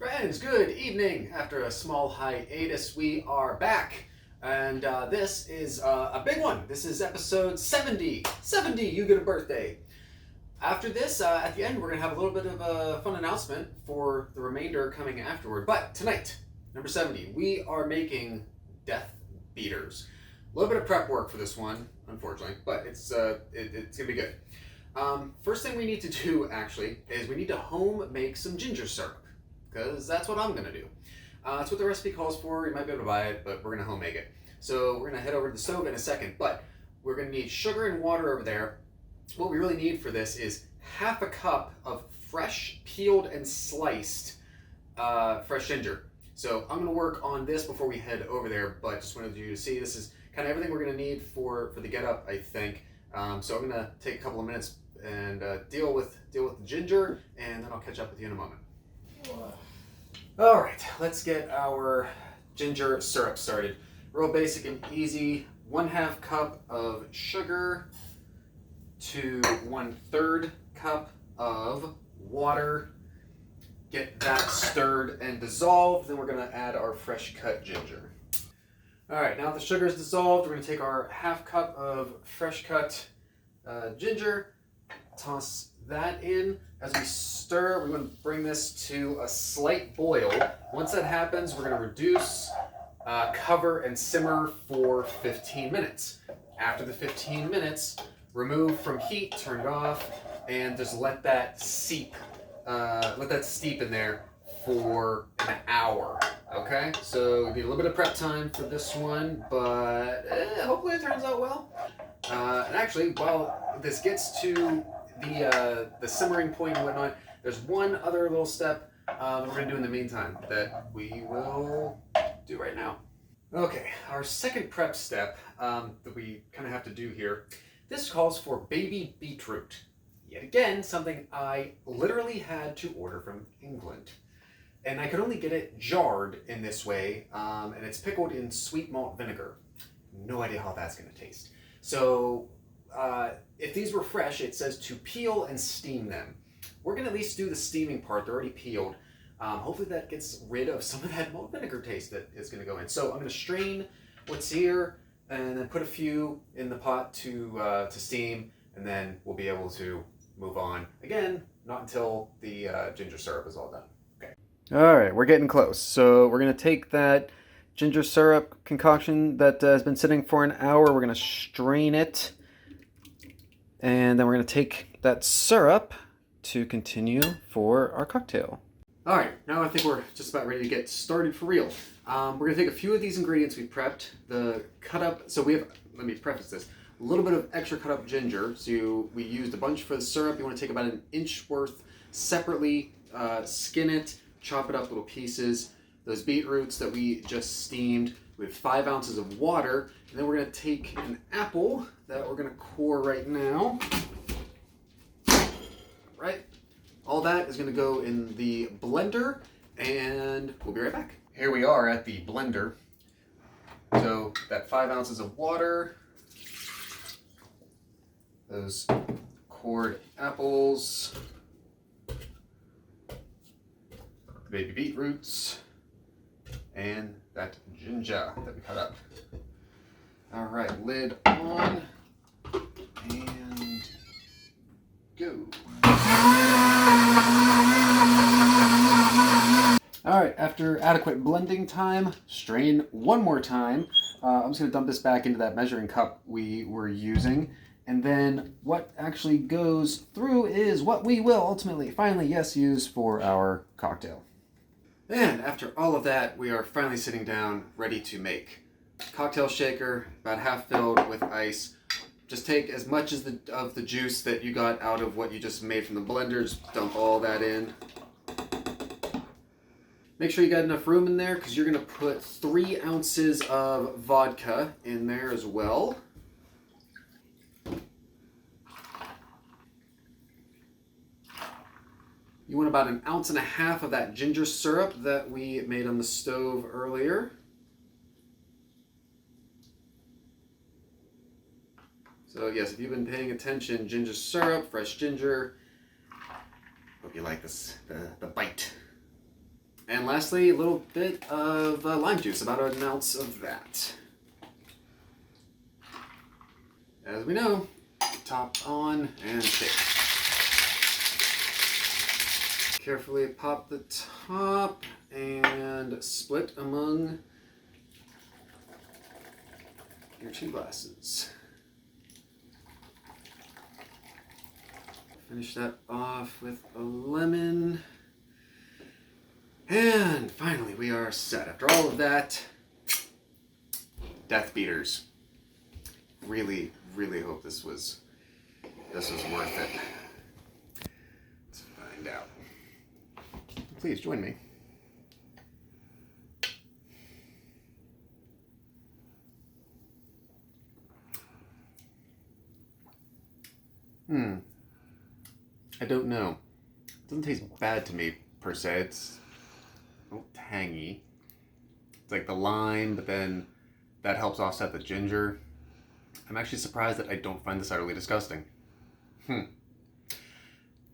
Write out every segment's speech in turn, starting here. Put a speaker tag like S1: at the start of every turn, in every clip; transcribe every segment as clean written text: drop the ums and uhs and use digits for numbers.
S1: Friends, good evening. After a small hiatus, we are back. And this is a big one. This is episode 70. 70, you get a birthday. After this, at the end, we're going to have a little bit of a fun announcement for the remainder coming afterward. But tonight, number 70, we are making Death Beeters. A little bit of prep work for this one, unfortunately, but it's going to be good. First thing we need to do, actually, is we need to home make some ginger syrup. Because that's what I'm going to do. That's what the recipe calls for. You might be able to buy it, but we're going to home make it. So we're going to head over to the stove in a second, but we're going to need sugar and water over there. What we really need for this is half a cup of fresh, peeled, and sliced fresh ginger. So I'm going to work on this before we head over there, but just wanted you to see this is kind of everything we're going to need for the get-up, I think. So I'm going to take a couple of minutes and deal with the ginger, and then I'll catch up with you in a moment. All right, let's get our ginger syrup started. Real basic and easy. 1/2 cup of sugar to 1/3 cup of water. Get that stirred and dissolved. Then we're going to add our fresh cut ginger. All right, now the sugar is dissolved, we're going to take our 1/2 cup of fresh cut ginger, toss that in. As we stir, we're going to bring this to a slight boil. Once that happens, we're going to reduce, cover, and simmer for 15 minutes. After the 15 minutes, remove from heat, turn it off, and just let that steep in there for an hour. Okay, so we need a little bit of prep time for this one, but hopefully it turns out well. And actually, while this gets to the simmering point and whatnot, there's one other little step that we're going to do in the meantime that we will do right now. Okay, our second prep step that we kind of have to do here, this calls for baby beetroot. Yet again, something I literally had to order from England. And I could only get it jarred in this way, and it's pickled in sweet malt vinegar. No idea how that's going to taste. So if these were fresh, it says to peel and steam them. We're going to at least do the steaming part. They're already peeled. Hopefully that gets rid of some of that malt vinegar taste that is going to go in. So I'm going to strain what's here and then put a few in the pot to steam, and then we'll be able to move on. Again, not until the ginger syrup is all done. Okay. All right, we're getting close. So we're going to take that ginger syrup concoction that has been sitting for an hour. We're going to strain it. And then we're going to take that syrup to continue for our cocktail. All right, now I think we're just about ready to get started for real. We're going to take a few of these ingredients we prepped. The cut up, so we have, let me preface this, a little bit of extra cut up ginger. So we used a bunch for the syrup. You want to take about an inch worth separately, skin it, chop it up little pieces. Those beetroots that we just steamed. We have 5 ounces of water, and then we're going to take an apple that we're going to core right now. Right, all that is going to go in the blender, and we'll be right back. Here we are at the blender. So that 5 ounces of water, those cored apples, baby beetroots, and that ginger that we cut up. All right, lid on, and go. All right, after adequate blending time, strain one more time. I'm just gonna dump this back into that measuring cup we were using. And then what actually goes through is what we will ultimately, finally, yes, use for our cocktail. And after all of that, we are finally sitting down, ready to make. Cocktail shaker, about half filled with ice. Just take as much as of the juice that you got out of what you just made from the blender, just dump all that in. Make sure you got enough room in there, because you're going to put 3 ounces of vodka in there as well. You want about 1.5 ounces of that ginger syrup that we made on the stove earlier. So yes, if you've been paying attention, ginger syrup, fresh ginger. Hope you like this, the bite. And lastly, a little bit of lime juice, about an ounce of that. As we know, top on and shake. Carefully pop the top and split among your 2 glasses. Finish that off with a lemon. And finally, we are set. After all of that, Death Beeters. Really, really hope this was worth it. Let's find out. Please join me. I don't know. It doesn't taste bad to me, per se. It's a little tangy. It's like the lime, but then that helps offset the ginger. I'm actually surprised that I don't find this utterly disgusting.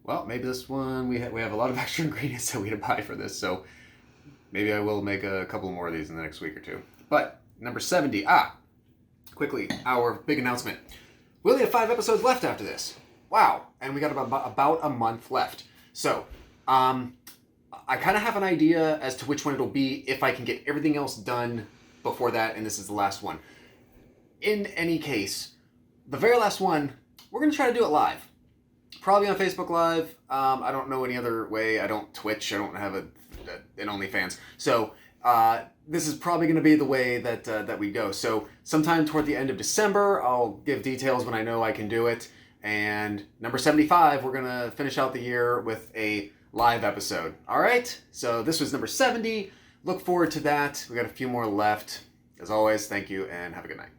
S1: Well, maybe this one, we have a lot of extra ingredients that we had to buy for this, so maybe I will make a couple more of these in the next week or two. But, number 70. Quickly, our big announcement. We only have 5 episodes left after this. Wow. And we got about a month left. So, I kind of have an idea as to which one it'll be if I can get everything else done before that, and this is the last one. In any case, the very last one, we're going to try to do it live. Probably on Facebook Live. I don't know any other way. I don't Twitch. I don't have an OnlyFans. So, this is probably going to be the way that we go. So, sometime toward the end of December, I'll give details when I know I can do it. And number 75, we're going to finish out the year with a live episode. All right? So, this was number 70. Look forward to that. We got a few more left. As always, thank you and have a good night.